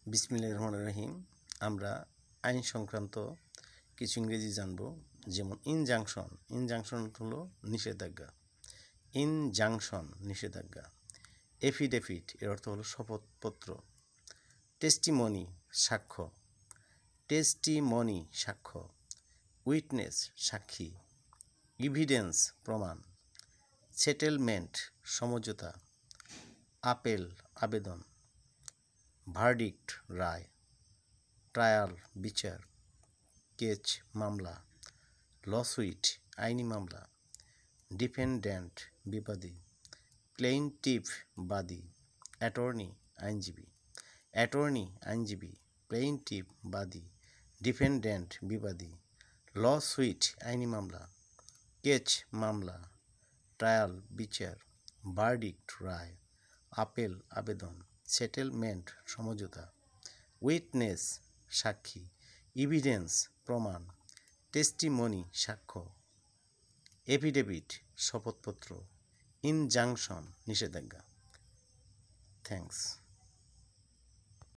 বিসমিল্লাহির রহমানির রহিম। আমরা আইন সংক্রান্ত কিছু ইংরেজি জানব। যেমন ইনজাংশন। ইনজাংশন হলো নিষেধাজ্ঞা। ইনজাংশন নিষেধাজ্ঞা। এফিডেভিট এর অর্থ হলো শপথপত্র। টেস্টিমনি সাক্ষ্য। টেস্টিমনি সাক্ষ্য। উইটনেস সাক্ষী। এভিডেন্স প্রমাণ। সেটেলমেন্ট সমঝোতা। আপিল আবেদন। ভার্ডিক্ট রায়। ট্রায়াল বিচার। কেস মামলা। লসুইট আইনি মামলা। ডিফেন্ড্যান্ট বিবাদী। প্লেইনটিফ বাদী। অ্যাটর্নি আইনজীবী। অ্যাটর্নি আইনজীবী। প্লেইনটিফ বাদী। ডিফেন্ড্যান্ট বিবাদী। লসুইট আইনি মামলা। কেস মামলা। ট্রায়াল বিচার। ভার্ডিক্ট রায়। আপিল আবেদন। সেটেলমেন্ট সমঝোতা। উইটনেস সাক্ষী। এভিডেন্স প্রমাণ। টেস্টিমনি সাক্ষ্য। এফিডেভিট শপথপত্র। ইনজাংশন নিষেধাজ্ঞা। থ্যাংকস।